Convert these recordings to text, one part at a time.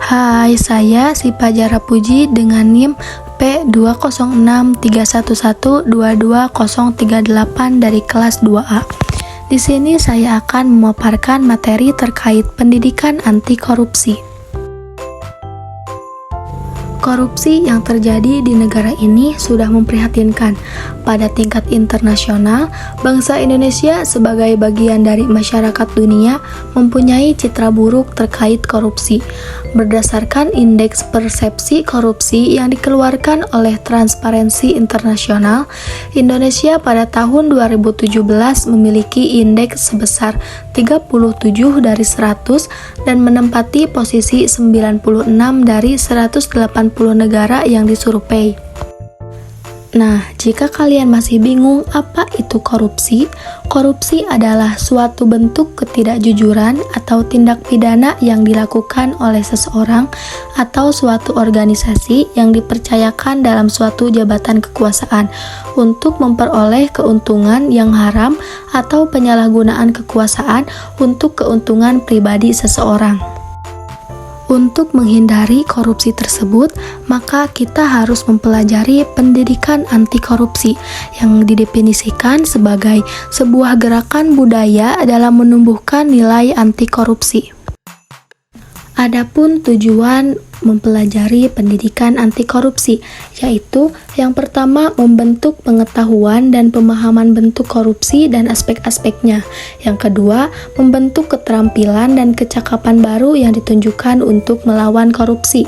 Hai, saya si Pajara Puji dengan NIM P20631122038 dari kelas 2A. Di sini saya akan memaparkan materi terkait pendidikan anti korupsi. Korupsi yang terjadi di negara ini sudah memprihatinkan. Pada tingkat internasional, bangsa Indonesia sebagai bagian dari masyarakat dunia mempunyai citra buruk terkait korupsi. Berdasarkan indeks persepsi korupsi yang dikeluarkan oleh Transparansi Internasional, Indonesia pada tahun 2017 memiliki indeks sebesar 37 dari 100 dan menempati posisi 96 dari 180 negara yang disurvei. Nah, jika kalian masih bingung apa itu korupsi, korupsi adalah suatu bentuk ketidakjujuran atau tindak pidana yang dilakukan oleh seseorang atau suatu organisasi yang dipercayakan dalam suatu jabatan kekuasaan untuk memperoleh keuntungan yang haram atau penyalahgunaan kekuasaan untuk keuntungan pribadi seseorang. Untuk menghindari korupsi tersebut, maka kita harus mempelajari pendidikan anti korupsi yang didefinisikan sebagai sebuah gerakan budaya dalam menumbuhkan nilai anti korupsi. Adapun tujuan mempelajari pendidikan anti korupsi, yaitu yang pertama membentuk pengetahuan dan pemahaman bentuk korupsi dan aspek-aspeknya. Yang kedua, membentuk keterampilan dan kecakapan baru yang ditunjukkan untuk melawan korupsi.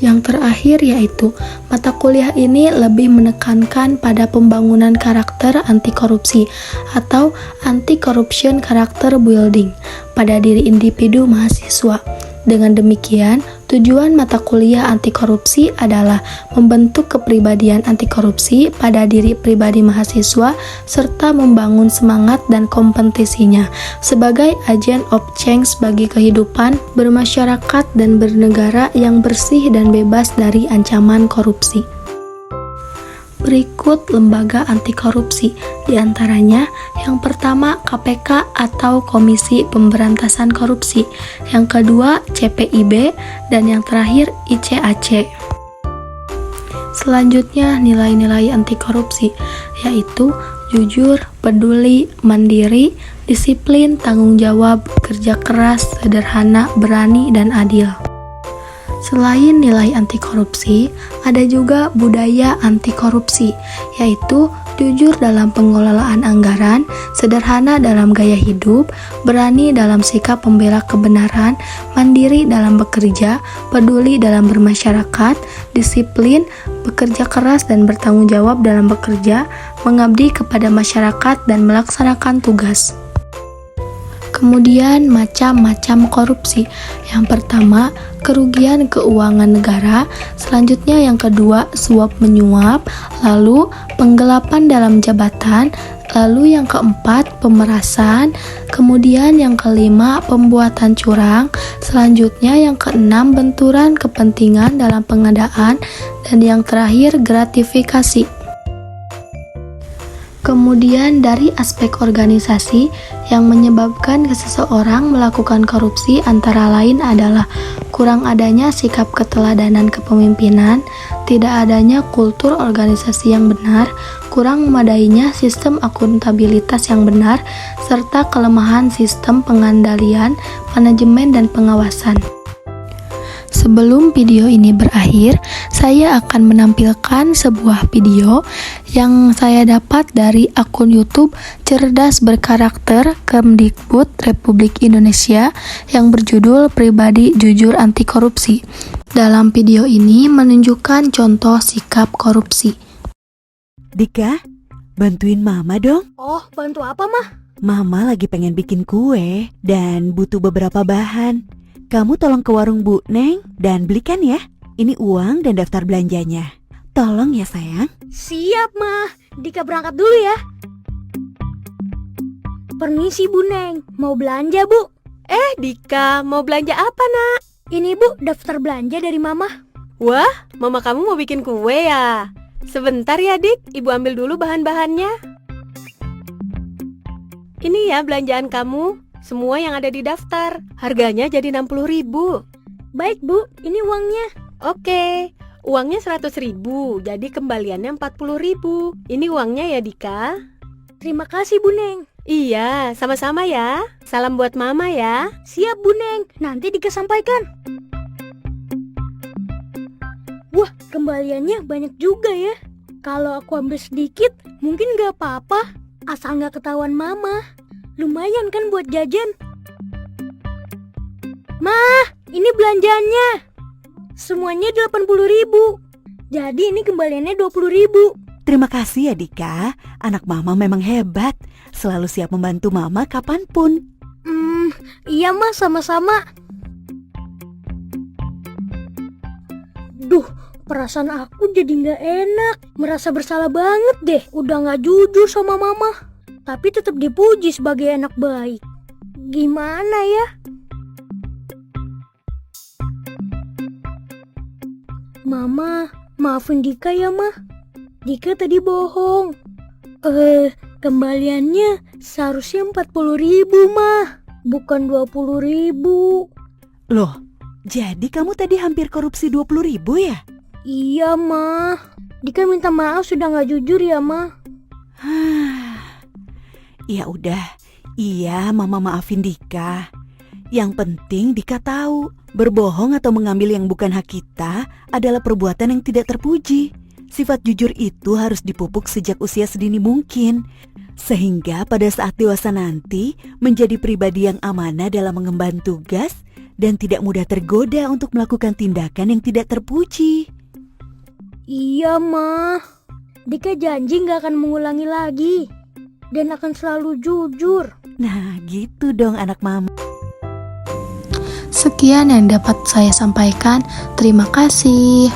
Yang terakhir yaitu, mata kuliah ini lebih menekankan pada pembangunan karakter anti korupsi atau anti-corruption character building pada diri individu mahasiswa. Dengan demikian, tujuan mata kuliah anti korupsi adalah membentuk kepribadian anti korupsi pada diri pribadi mahasiswa serta membangun semangat dan kompetisinya sebagai agent of change bagi kehidupan bermasyarakat dan bernegara yang bersih dan bebas dari ancaman korupsi. Berikut lembaga anti korupsi, diantaranya yang pertama KPK atau Komisi Pemberantasan Korupsi, yang kedua CPIB, dan yang terakhir ICAC. Selanjutnya nilai-nilai anti korupsi, yaitu jujur, peduli, mandiri, disiplin, tanggung jawab, kerja keras, sederhana, berani, dan adil. Selain nilai anti korupsi, ada juga budaya anti korupsi, yaitu jujur dalam pengelolaan anggaran, sederhana dalam gaya hidup, berani dalam sikap membela kebenaran, mandiri dalam bekerja, peduli dalam bermasyarakat, disiplin, bekerja keras dan bertanggung jawab dalam bekerja, mengabdi kepada masyarakat dan melaksanakan tugas. Kemudian macam-macam korupsi. Yang pertama, kerugian keuangan negara. Selanjutnya yang kedua, suap menyuap. Lalu penggelapan dalam jabatan. Lalu yang keempat, pemerasan. Kemudian yang kelima, pembuatan curang. Selanjutnya yang keenam, benturan kepentingan dalam pengadaan. Dan yang terakhir, gratifikasi. Kemudian dari aspek organisasi yang menyebabkan seseorang melakukan korupsi antara lain adalah kurang adanya sikap keteladanan kepemimpinan, tidak adanya kultur organisasi yang benar, kurang memadainya sistem akuntabilitas yang benar, serta kelemahan sistem pengandalian, manajemen, dan pengawasan. Sebelum video ini berakhir, saya akan menampilkan sebuah video yang saya dapat dari akun YouTube Cerdas Berkarakter Kemdikbud Republik Indonesia yang berjudul Pribadi Jujur Anti Korupsi. Dalam video ini menunjukkan contoh sikap korupsi. Dika, bantuin Mama dong. Oh, bantu apa, Mah? Mama lagi pengen bikin kue dan butuh beberapa bahan. Kamu tolong ke warung Bu Neng dan belikan ya. Ini uang dan daftar belanjanya. Tolong ya sayang. Siap, Mah. Dika berangkat dulu ya. Permisi, Bu Neng. Mau belanja, Bu? Dika, mau belanja apa, Nak? Ini, Bu, daftar belanja dari Mama. Wah, mama kamu mau bikin kue ya? Sebentar ya, Dik. Ibu ambil dulu bahan-bahannya. Ini ya belanjaan kamu. semua yang ada di daftar. Harganya jadi 60.000. Baik Bu, ini uangnya. Oke, uangnya 100.000, jadi kembaliannya 40.000. Ini uangnya ya Dika. Terima kasih Bu Neng. Iya, sama-sama ya. Salam buat Mama ya. Siap Bu Neng, nanti Dika sampaikan. Wah, kembaliannya banyak juga ya. Kalau aku ambil sedikit, mungkin gak apa-apa. Asal gak ketahuan Mama. Lumayan kan buat jajan. Mah, ini belanjaannya. Semuanya 80.000. Jadi ini kembaliannya 20.000. Terima kasih ya Dika, anak mama memang hebat. Selalu siap membantu mama kapanpun. Iya Mah, sama-sama. Duh, perasaan aku jadi gak enak. Merasa bersalah banget deh. Udah gak jujur sama Mama. Tapi tetap dipuji sebagai anak baik. Gimana ya? Mama, maafin Dika ya Mah. Dika tadi bohong. Kembaliannya seharusnya 40.000 Mah, bukan 20.000. Loh, jadi kamu tadi hampir korupsi 20.000 ya? Iya Mah. Dika minta maaf sudah gak jujur ya Mah. Ya udah, iya mama maafin Dika. Yang penting Dika tahu, berbohong atau mengambil yang bukan hak kita adalah perbuatan yang tidak terpuji. Sifat jujur itu harus dipupuk sejak usia sedini mungkin, sehingga pada saat dewasa nanti menjadi pribadi yang amanah dalam mengemban tugas dan tidak mudah tergoda untuk melakukan tindakan yang tidak terpuji. Iya Mah. Dika janji gak akan mengulangi lagi dan akan selalu jujur. Nah gitu dong anak mama. Sekian yang dapat saya sampaikan. Terima kasih.